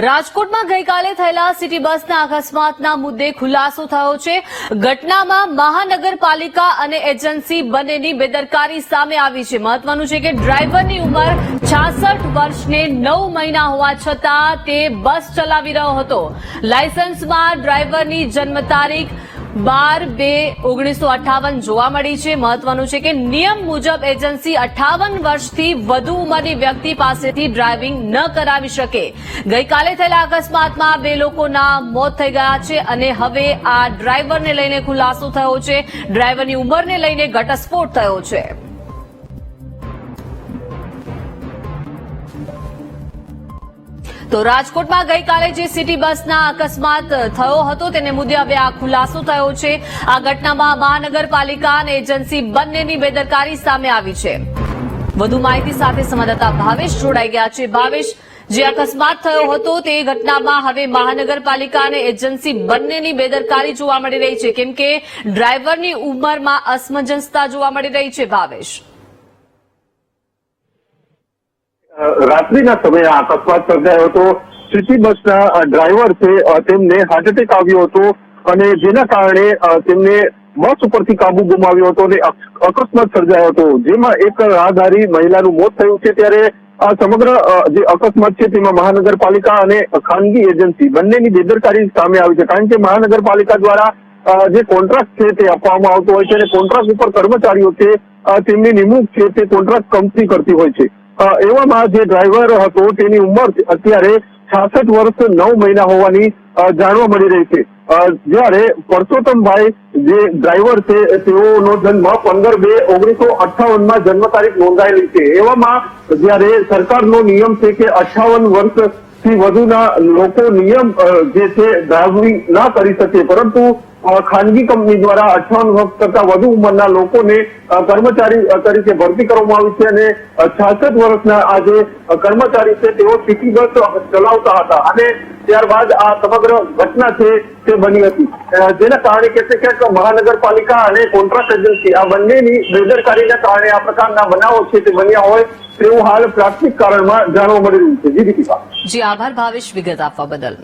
રાજકોટમાં ગઈકાલે થયેલા સિટી બસના અકસ્માતના મુદ્દે ખુલાસો થયો છે। ઘટનામાં મહાનગરપાલિકા અને એજન્સી બંનેની બેદરકારી સામે આવી છે। મહત્વનું છે કે ડ્રાઈવરની ઉંમર 66 વર્ષને 9 મહિના હોવા છતાં તે બસ ચલાવી રહ્યો હતો। લાયસન્સમાં ડ્રાઈવરની જન્મ તારીખ 12/2/1958 જોવા મળી છે। મહત્વનું છે કે નિયમ મુજબ એજન્સી 58 વર્ષથી વધુ ઉંમરની વ્યક્તિ પાસેથી ડ્રાઇવિંગ ન કરાવી શકે। ગઈકાલે થયેલા અકસ્માતમાં 2 લોકોના મોત થઈ ગયા છે અને હવે આ ડ્રાઈવરને લઈને ખુલાસો થયો છે। ડ્રાઈવરની ઉંમરને લઈને ઘટસ્ફોટ થયો છે। તો રાજકોટમાં ગઈકાલે જે સિટી બસના અકસ્માત થયો હતો તેને મુદ્દે હવે આ ખુલાસો થયો છે। આ ઘટનામાં મહાનગરપાલિકા અને એજન્સી બંનેની બેદરકારી સામે આવી છે। વધુ માહિતી સાથે સંવાદદાતા ભાવેશ જોડાઈ ગયા છે। ભાવેશ, જે અકસ્માત થયો હતો તે ઘટનામાં હવે મહાનગરપાલિકા અને એજન્સી બંનેની બેદરકારી જોવા મળી રહી છે, કેમ કે ડ્રાઈવરની ઉંમરમાં અસમંજસતા જોવા મળી રહી છે। ભાવેશ, રાત્રિના સમયે અકસ્માત સર્જાયો હતો। સિટી બસના ડ્રાઈવર છે તેમને હાર્ટ એટેક આવ્યો હતો અને જેના કારણે તેમને બસ ઉપરથી કાબુ ગુમાવ્યો હતો અને અકસ્માત સર્જાયો હતો, જેમાં એક રાહદારી મહિલાનું મોત થયું છે। ત્યારે આ સમગ્ર જે અકસ્માત છે તેમાં મહાનગરપાલિકા અને ખાનગી એજન્સી બંનેની બેદરકારી સામે આવી છે, કારણ કે મહાનગરપાલિકા દ્વારા જે કોન્ટ્રાક્ટ છે તે આપવામાં આવતો હોય છે અને કોન્ટ્રાક્ટ ઉપર કર્મચારીઓ છે તેમની નિમણૂક છે તે કોન્ટ્રાક્ટ કંપની કરતી હોય છે। એવામાં જે ડ્રાઈવર હતો તેની ઉંમર અત્યારે 66 વર્ષ 9 મહિના હોવાની જાણવા મળી રહી છે। જ્યારે પરસોત્તમભાઈ જે ડ્રાઈવર છે તેઓનો જન્મ 15/2/1958 જન્મ તારીખ નોંધાયેલી છે। એવામાં જ્યારે સરકારનો નિયમ છે કે 58 વર્ષથી વધુના લોકો નિયમ જે છે ડ્રાઇવિંગ ના કરી શકે, પરંતુ ખાનગી કંપની દ્વારા 58 વર્ષ કરતા વધુ ઉંમરના લોકોને કર્મચારી તરીકે ભરતી કરવામાં આવી છે અને 66 વર્ષના આ જે કર્મચારી છે તેઓ સિટી બસ ચલાવતા હતા અને ત્યારબાદ આ સમગ્ર ઘટના છે તે બની હતી, જેના કારણે ક્યાંક મહાનગરપાલિકા અને કોન્ટ્રાક્ટ એજન્સી આ બંનેની બેદરકારીના કારણે આ પ્રકારના બનાવો છે તે બન્યા હોય તેવું હાલ પ્રાથમિક કારણમાં જાણવા મળી રહ્યું છે। જી દીપિકા। જી આભાર ભાવેશ વિગત આપવા બદલ।